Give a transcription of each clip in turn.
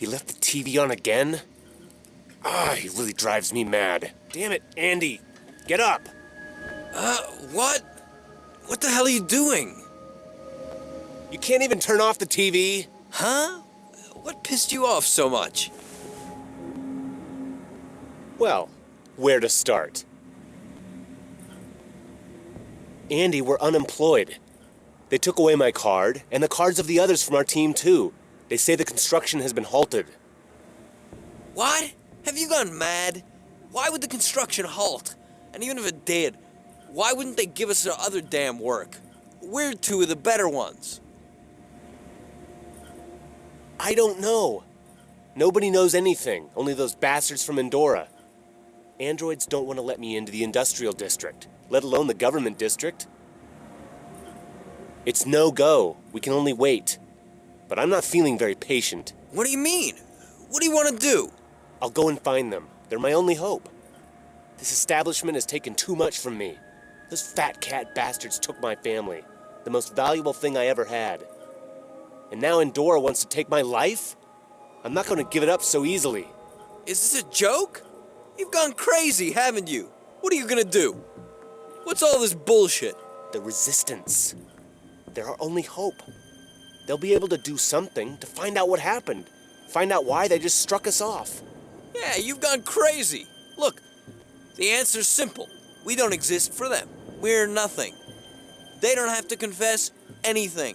He left the TV on again? He really drives me mad. Damn it, Andy, get up! What? What the hell are you doing? You can't even turn off the TV? Huh? What pissed you off so much? Well, where to start? Andy, we're unemployed. They took away my card, and the cards of the others from our team too. They say the construction has been halted. What? Have you gone mad? Why would the construction halt? And even if it did, why wouldn't they give us the other damn work? We're two of the better ones. I don't know. Nobody knows anything, only those bastards from Endora. Androids don't want to let me into the industrial district, let alone the government district. It's no go. We can only wait. But I'm not feeling very patient. What do you mean? What do you want to do? I'll go and find them. They're my only hope. This establishment has taken too much from me. Those fat cat bastards took my family, the most valuable thing I ever had. And now Endora wants to take my life? I'm not going to give it up so easily. Is this a joke? You've gone crazy, haven't you? What are you gonna do? What's all this bullshit? The Resistance. They're our only hope. They'll be able to do something to find out what happened. Find out why they just struck us off. Yeah, you've gone crazy. Look, the answer's simple. We don't exist for them. We're nothing. They don't have to confess anything.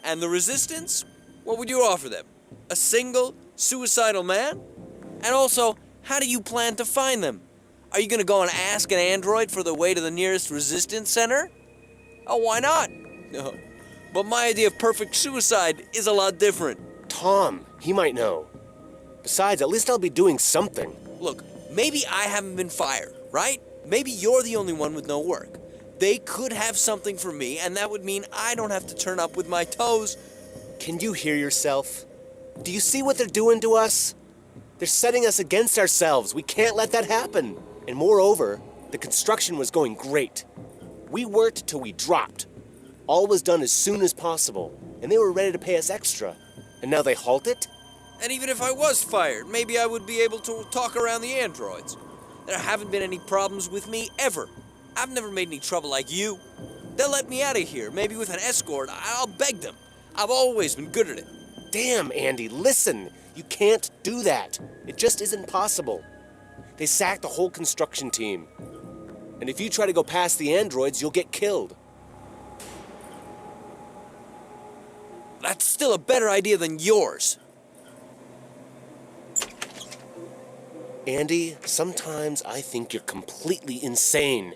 And the Resistance? What would you offer them? A single, suicidal man? And also, how do you plan to find them? Are you gonna go and ask an android for the way to the nearest Resistance Center? Oh, why not? No. But my idea of perfect suicide is a lot different. Tom, he might know. Besides, at least I'll be doing something. Look, maybe I haven't been fired, right? Maybe you're the only one with no work. They could have something for me, and that would mean I don't have to turn up with my toes. Can you hear yourself? Do you see what they're doing to us? They're setting us against ourselves. We can't let that happen. And moreover, the construction was going great. We worked till we dropped. All was done as soon as possible, and they were ready to pay us extra. And now they halt it? And even if I was fired, maybe I would be able to talk around the androids. There haven't been any problems with me ever. I've never made any trouble like you. They'll let me out of here, maybe with an escort. I'll beg them. I've always been good at it. Damn, Andy, listen. You can't do that. It just isn't possible. They sacked the whole construction team. And if you try to go past the androids, you'll get killed. That's still a better idea than yours. Andy, sometimes I think you're completely insane.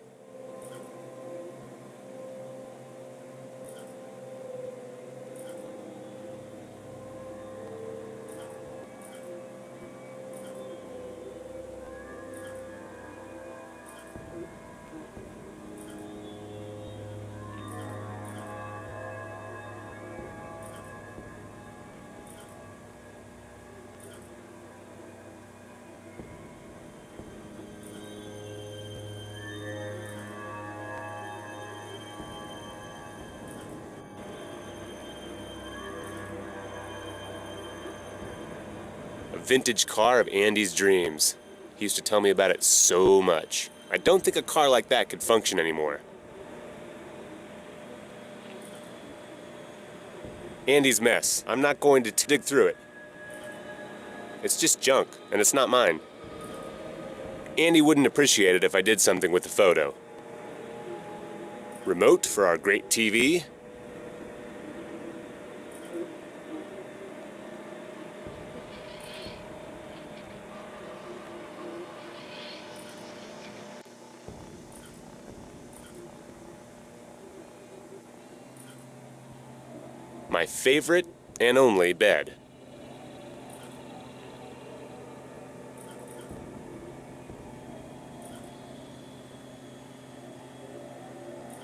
A vintage car of Andy's dreams. He used to tell me about it so much. I don't think a car like that could function anymore. Andy's mess. I'm not going to dig through it. It's just junk, and it's not mine. Andy wouldn't appreciate it if I did something with the photo. Remote for our great TV. My favorite and only bed.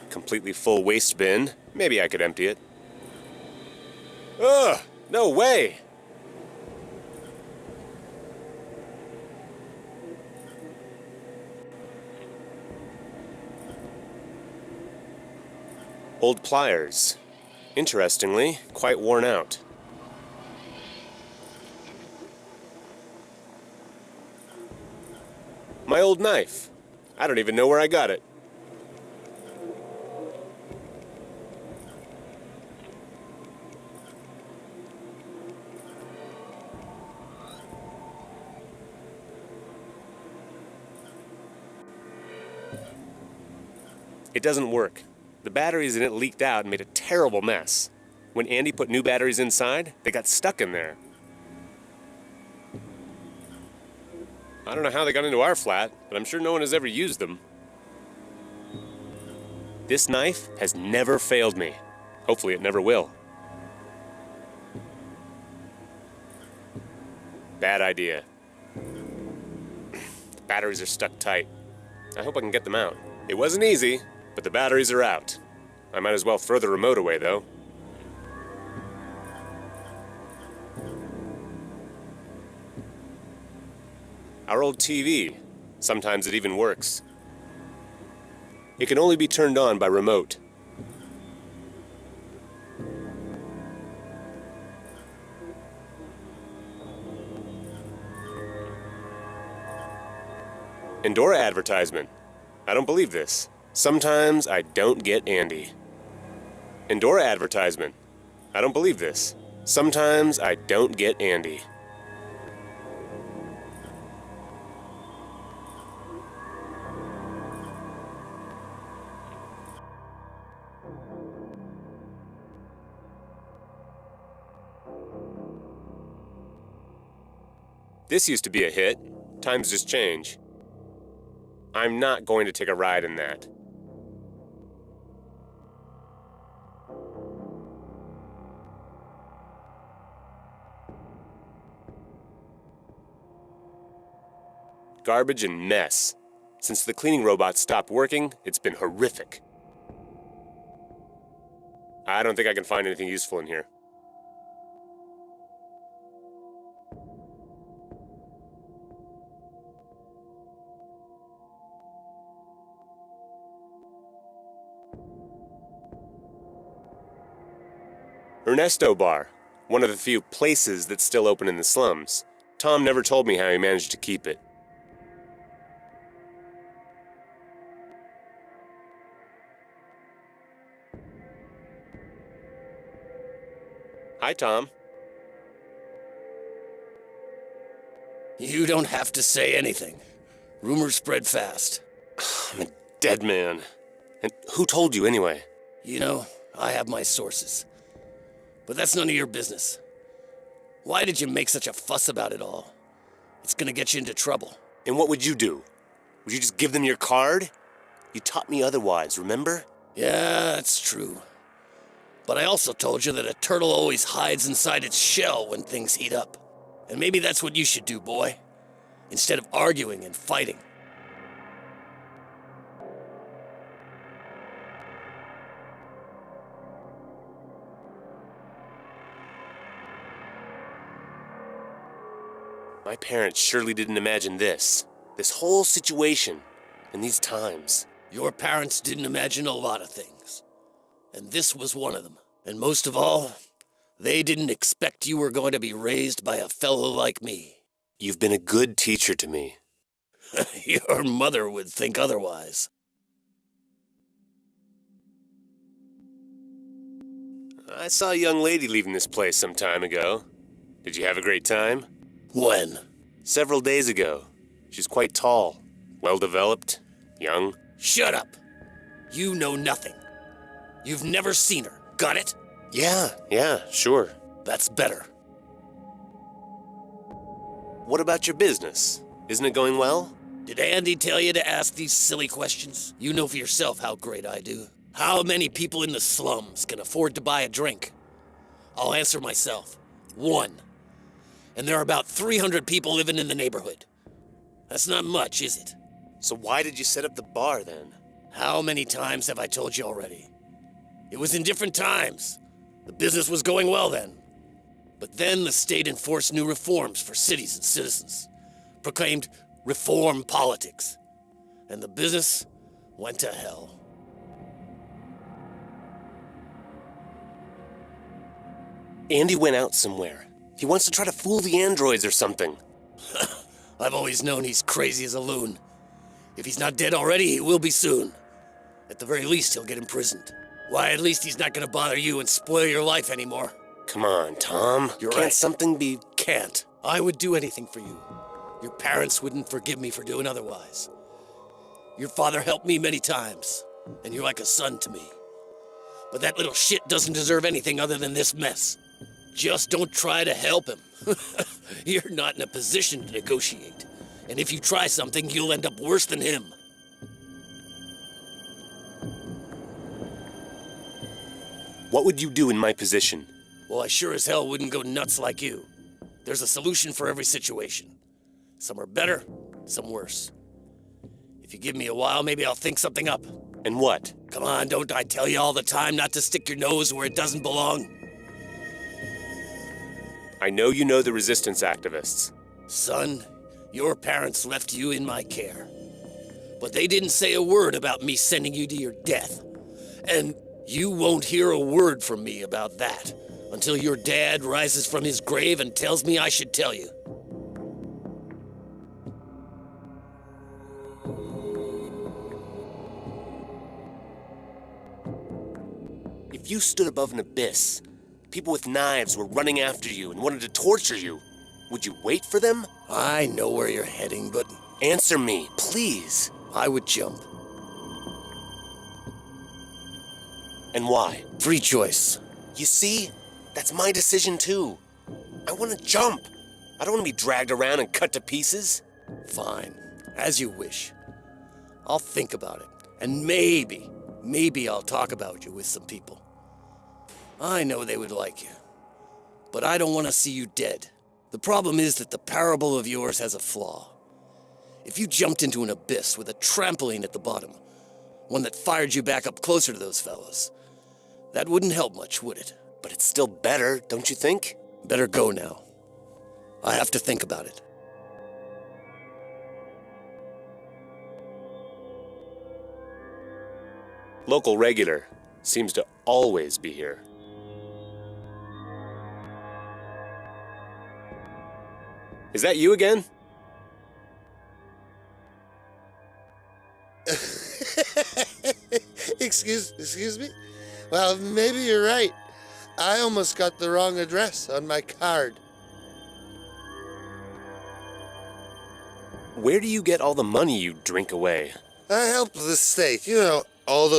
Completely full waste bin. Maybe I could empty it. Ugh! No way! Old pliers. Interestingly, quite worn out. My old knife. I don't even know where I got it. It doesn't work. The batteries in it leaked out and made a terrible mess. When Andy put new batteries inside, they got stuck in there. I don't know how they got into our flat, but I'm sure no one has ever used them. This knife has never failed me. Hopefully it never will. Bad idea. The batteries are stuck tight. I hope I can get them out. It wasn't easy, but the batteries are out. I might as well throw the remote away, though. Our old TV. Sometimes it even works. It can only be turned on by remote. Endora advertisement. I don't believe this. Sometimes I don't get Andy. Endora advertisement. I don't believe this. Sometimes I don't get Andy. This used to be a hit. Times just change. I'm not going to take a ride in that. Garbage and mess. Since the cleaning robot stopped working, it's been horrific. I don't think I can find anything useful in here. Ernesto Bar, one of the few places that's still open in the slums. Tom never told me how he managed to keep it. Hi, Tom. You don't have to say anything. Rumors spread fast. I'm a dead man. And who told you anyway? You know, I have my sources. But that's none of your business. Why did you make such a fuss about it all? It's gonna get you into trouble. And what would you do? Would you just give them your card? You taught me otherwise, remember? Yeah, that's true. But I also told you that a turtle always hides inside its shell when things heat up. And maybe that's what you should do, boy. Instead of arguing and fighting. My parents surely didn't imagine this whole situation, and these times. Your parents didn't imagine a lot of things. And this was one of them. And most of all, they didn't expect you were going to be raised by a fellow like me. You've been a good teacher to me. Your mother would think otherwise. I saw a young lady leaving this place some time ago. Did you have a great time? When? Several days ago. She's quite tall, well-developed, young. Shut up! You know nothing. You've never seen her. Got it? Yeah, sure. That's better. What about your business? Isn't it going well? Did Andy tell you to ask these silly questions? You know for yourself how great I do. How many people in the slums can afford to buy a drink? I'll answer myself. 1. And there are about 300 people living in the neighborhood. That's not much, is it? So why did you set up the bar then? How many times have I told you already? It was in different times. The business was going well then. But then the state enforced new reforms for cities and citizens, proclaimed reform politics, and the business went to hell. Andy went out somewhere. He wants to try to fool the androids or something. I've always known he's crazy as a loon. If he's not dead already, he will be soon. At the very least, he'll get imprisoned. Why, at least he's not gonna bother you and spoil your life anymore. Come on, Tom. You're Can't right. something be... Can't. I would do anything for you. Your parents wouldn't forgive me for doing otherwise. Your father helped me many times, and you're like a son to me. But that little shit doesn't deserve anything other than this mess. Just don't try to help him. You're not in a position to negotiate. And if you try something, you'll end up worse than him. What would you do in my position? Well, I sure as hell wouldn't go nuts like you. There's a solution for every situation. Some are better, some worse. If you give me a while, maybe I'll think something up. And what? Come on, don't I tell you all the time not to stick your nose where it doesn't belong? I know you know the resistance activists. Son, your parents left you in my care. But they didn't say a word about me sending you to your death. And you won't hear a word from me about that until your dad rises from his grave and tells me I should tell you. If you stood above an abyss, people with knives were running after you and wanted to torture you, would you wait for them? I know where you're heading, but Answer me, please. I would jump. And why? Free choice. You see? That's my decision too. I want to jump. I don't want to be dragged around and cut to pieces. Fine, as you wish. I'll think about it, and maybe I'll talk about you with some people. I know they would like you, but I don't want to see you dead. The problem is that the parable of yours has a flaw. If you jumped into an abyss with a trampoline at the bottom, one that fired you back up closer to those fellows, that wouldn't help much, would it? But it's still better, don't you think? Better go now. I have to think about it. Local regular seems to always be here. Is that you again? Excuse me? Well, maybe you're right. I almost got the wrong address on my card. Where do you get all the money you drink away? I help the state, all those